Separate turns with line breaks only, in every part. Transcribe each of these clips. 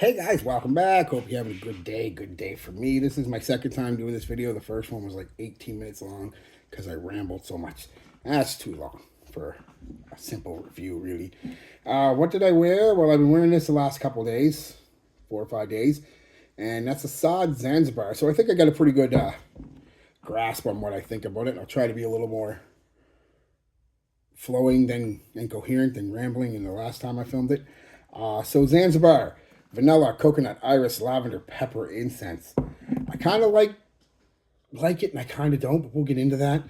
Hey guys, welcome back. Hope you're having a good day. Good day for me. This is my second time doing this video. The first one was like 18 minutes long because I rambled so much. That's too long for a simple review, really. What did I wear? Well, I've been wearing this the last couple days, 4 or 5 days, and that's Asad Zanzibar. So I think I got a pretty good grasp on what I think about it. I'll try to be a little more flowing than and coherent than rambling in the last time I filmed it. So Zanzibar, vanilla, coconut, iris, lavender, pepper, incense. I kind of like it and I kind of don't, but we'll get into that.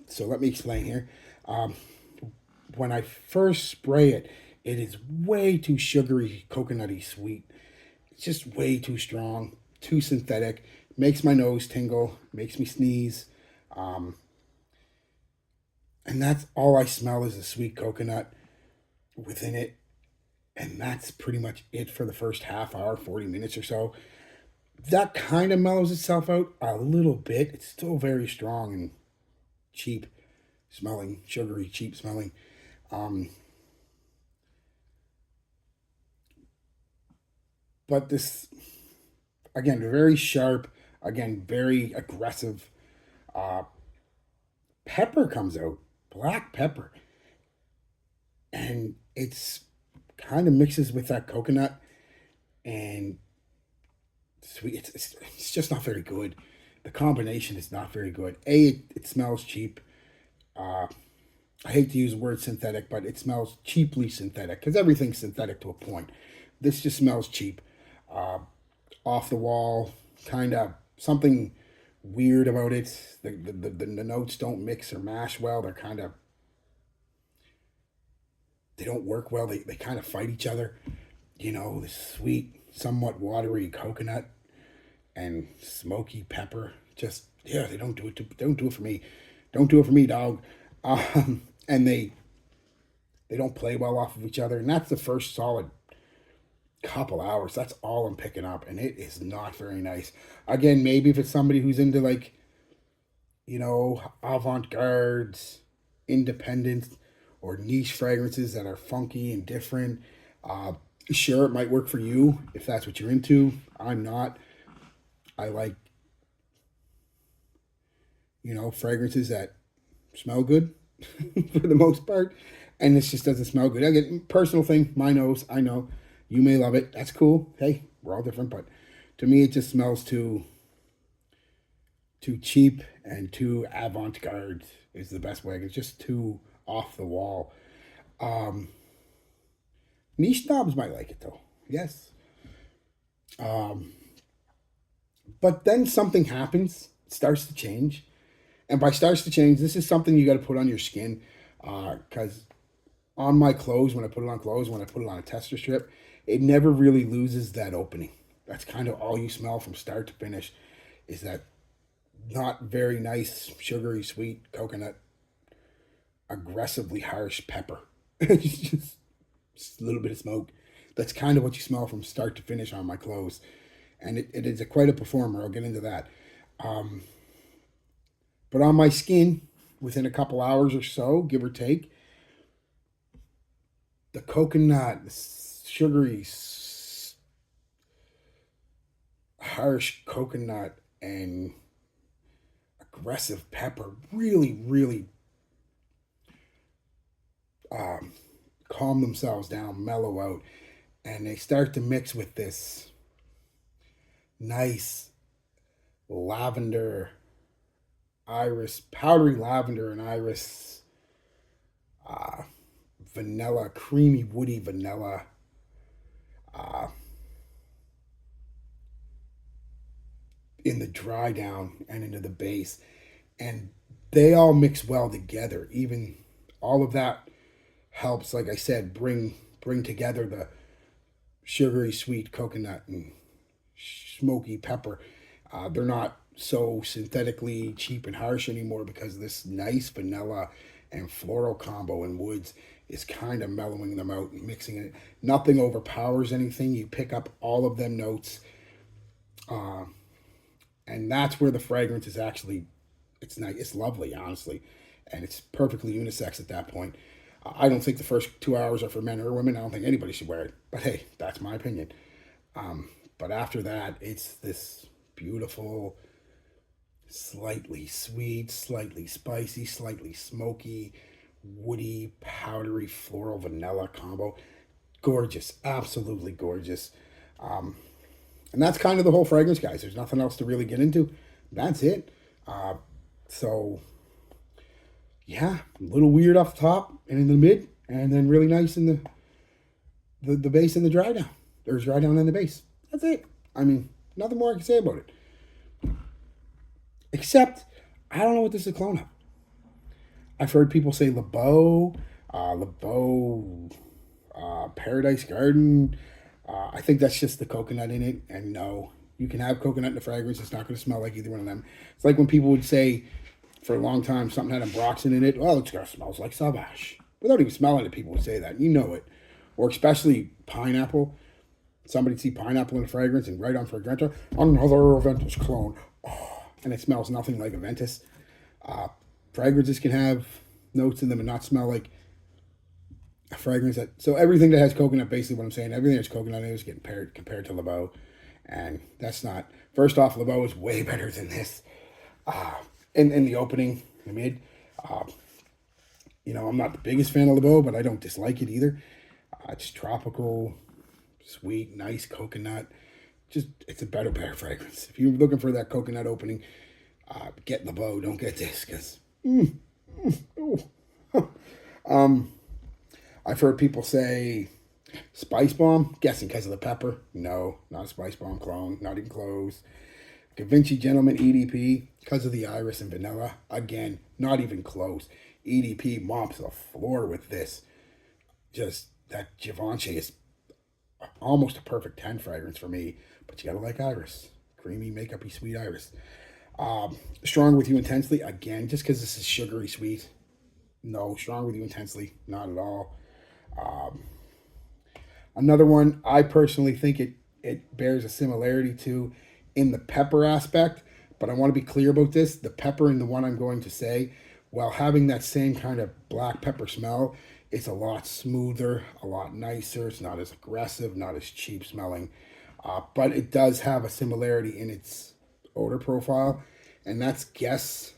So let me explain here. Um, when I first spray it, it is way too sugary, coconutty sweet. It's just way too strong, too synthetic. Makes my nose tingle, makes me sneeze. Um, and that's all I smell is the sweet coconut within it. And that's pretty much it for the first half hour, 40 minutes or so. That kind of mellows itself out a little bit. It's still very strong and cheap smelling, sugary, cheap smelling. Um, but this, again, very sharp, again, very aggressive. Uh, Pepper comes out, black pepper. And it's kind of mixes with that coconut and sweet. It's just not very good. The combination is not very good. It smells cheap. Uh, I hate to use the word synthetic, but it smells cheaply synthetic because everything's synthetic to a point. This just smells cheap, uh, off the wall, kind of something weird about it. The notes don't mix or mash well. They don't work well. They kind of fight each other. You know, the sweet, somewhat watery coconut and smoky pepper. Just yeah, they don't do it. Don't do it for me. Don't do it for me, dog. And they don't play well off of each other. And that's the first solid couple hours. That's all I'm picking up, and it is not very nice. Again, maybe if it's somebody who's into like avant-garde, independent, or niche fragrances that are funky and different. Uh, sure, it might work for you if that's what you're into. I'm not. I like, fragrances that smell good for the most part. And this just doesn't smell good. Again, personal thing, my nose, I know. You may love it. That's cool. Hey, we're all different, but to me it just smells too cheap and too avant-garde is the best way. It's just too off the wall. Um, Niche snobs might like it though. Yes. Um, but then something happens. It starts to change. And by starts to change, this is something you got to put on your skin. Because on my clothes, when I put it on clothes, when I put it on a tester strip, it never really loses that opening. That's kind of all you smell from start to finish is that not very nice, sugary, sweet coconut, aggressively harsh pepper. It's just a little bit of smoke. That's kind of what you smell from start to finish on my clothes. And it is quite a performer. I'll get into that. Um, but on my skin, within a couple hours or so, give or take, the coconut, the sugary, harsh coconut, and aggressive pepper really, really um, calm themselves down, mellow out, and they start to mix with this nice lavender, iris, powdery lavender and iris, uh, vanilla, creamy, woody vanilla, uh, in the dry down and into the base. And they all mix well together. Even all of that helps, like I said, bring together the sugary sweet coconut and smoky pepper. They're not so synthetically cheap and harsh anymore because this nice vanilla and floral combo in woods is kind of mellowing them out and mixing it. Nothing overpowers anything. You pick up all of them notes, uh, and that's where the fragrance is actually. It's nice. It's lovely, honestly, and it's perfectly unisex at that point. I don't think the first 2 hours are for men or women. I don't think anybody should wear it. But hey, that's my opinion. But after that, it's this beautiful, slightly sweet, slightly spicy, slightly smoky, woody, powdery, floral, vanilla combo. Gorgeous, absolutely gorgeous. Um, and that's kind of the whole fragrance, guys. There's nothing else to really get into. That's it. Uh, so, yeah, a little weird off the top and in the mid, and then really nice in the base and the dry down. There's dry down in the base. That's it. I mean, nothing more I can say about it. Except, I don't know what this is a clone of. I've heard people say LeBeau, Paradise Garden. I think that's just the coconut in it. And no, you can have coconut in the fragrance. It's not going to smell like either one of them. It's like when people would say for a long time something had ambroxan in it. Well, it smells like Savage. Without even smelling it, people would say that. You know it. Or especially pineapple. Somebody'd see pineapple in a fragrance and write on Fragranta, another Aventus clone. Oh, and it smells nothing like Aventus. Fragrances can have notes in them and not smell like a fragrance. So everything that has coconut, basically what I'm saying, everything that's coconut is getting compared to LeBeau. And that's not. First off, LeBeau is way better than this. In the opening, the mid. I'm not the biggest fan of LeBeau, but I don't dislike it either. It's tropical, sweet, nice coconut. It's a better fragrance. If you're looking for that coconut opening, get LeBeau. Don't get this, because I've heard people say Spice Bomb. Guessing because of the pepper. No, not a Spice Bomb clone. Not even close. Da Vinci Gentleman EDP because of the iris and vanilla. Again, not even close. EDP mops the floor with this. Just that Givenchy is almost a perfect 10 fragrance for me. But you gotta like iris. Creamy, makeup-y, sweet iris. Strong with You Intensely. Again, just because this is sugary sweet. No, Strong with You Intensely. Not at all. Another one I personally think it bears a similarity to in the pepper aspect. But I want to be clear about this. The pepper in the one I'm going to say, while having that same kind of black pepper smell, it's a lot smoother, a lot nicer. It's not as aggressive, not as cheap smelling. But it does have a similarity in its odor profile. And that's Guess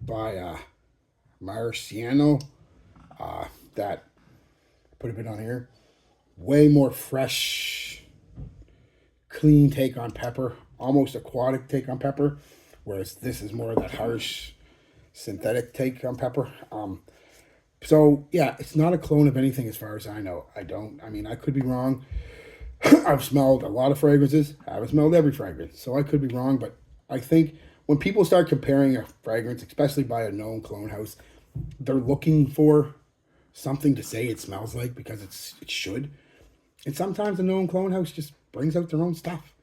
by Marciano. That, put a bit on here. Way more fresh, clean take on pepper. Almost aquatic take on pepper. Whereas this is more of that harsh, synthetic take on pepper. So, yeah, it's not a clone of anything as far as I know. I mean, I could be wrong. I've smelled a lot of fragrances. I haven't smelled every fragrance. So I could be wrong. But I think when people start comparing a fragrance, especially by a known clone house, they're looking for something to say it smells like because it should. And sometimes a known clone house just brings out their own stuff.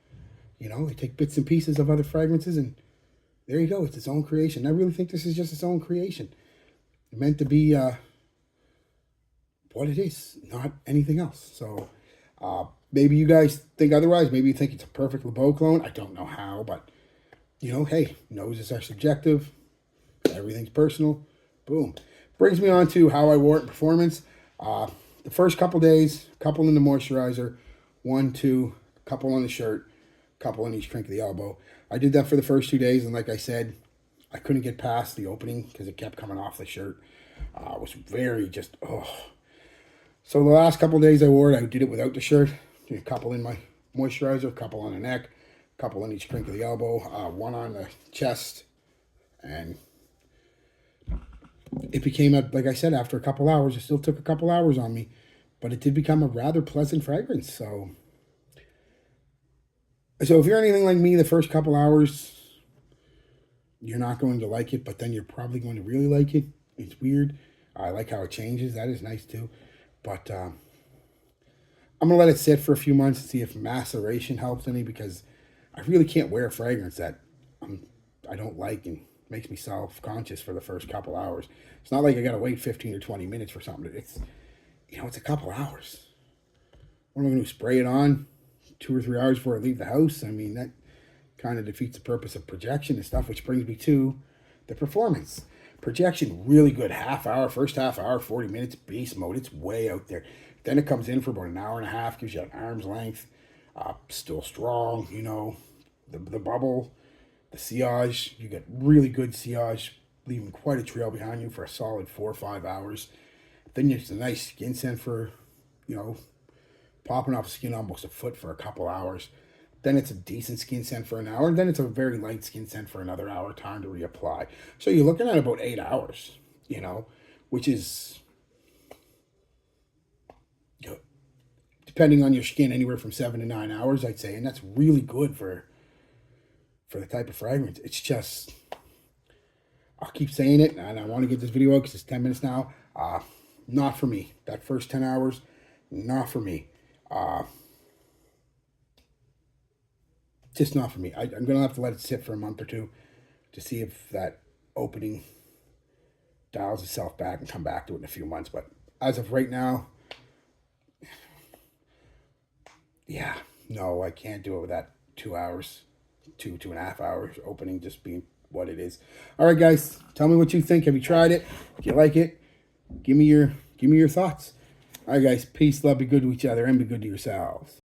They take bits and pieces of other fragrances and there you go. It's its own creation. I really think this is just its own creation. It's meant to be what it is, not anything else. So maybe you guys think otherwise. Maybe you think it's a perfect LeBeau clone. I don't know how, but hey, noses are subjective. Everything's personal. Boom. Brings me on to how I wore it in performance. The first couple days, couple in the moisturizer, 1, 2, couple on the shirt, couple on each crank of the elbow. I did that for the first 2 days, and like I said, I couldn't get past the opening because it kept coming off the shirt. It was very just, So the last couple of days I wore it, I did it without the shirt. A couple in my moisturizer, a couple on the neck, a couple on each crank of the elbow, one on the chest, and it became, like I said, after a couple hours, it still took a couple hours on me, but it did become a rather pleasant fragrance. So if you're anything like me, the first couple hours, you're not going to like it, but then you're probably going to really like it. It's weird. I like how it changes. That is nice too. But I'm going to let it sit for a few months and see if maceration helps any, because I really can't wear a fragrance that I don't like and makes me self-conscious for the first couple hours. It's not like I got to wait 15 or 20 minutes for something. It's a couple hours. What am I going to spray it on 2 or 3 hours before I leave the house? I mean, that kind of defeats the purpose of projection and stuff, which brings me to the performance. Projection, really good. First half hour, 40 minutes, beast mode. It's way out there. Then it comes in for about an hour and a half, gives you an arm's length. Still strong, you know. The bubble, the sillage, you get really good sillage, leaving quite a trail behind you for a solid 4 or 5 hours. Then it's a nice skin scent for, you know, popping off skin almost a foot for a couple hours. Then it's a decent skin scent for an hour, and then it's a very light skin scent for another hour, time to reapply. So you're looking at about 8 hours, you know, which is, you know, depending on your skin, anywhere from 7 to 9 hours, I'd say, and that's really good for the type of fragrance. It's just, I'll keep saying it, and I want to get this video out because it's 10 minutes now. Not for me. That first 10 hours, not for me. Just not for me. I'm going to have to let it sit for a month or two to see if that opening dials itself back and come back to it in a few months. But as of right now, yeah, no, I can't do it with that 2 hours, 2.5 hours opening just being what it is. All right, guys, tell me what you think. Have you tried it? If you like it, give me your thoughts. All right, guys, peace, love, be good to each other, and be good to yourselves.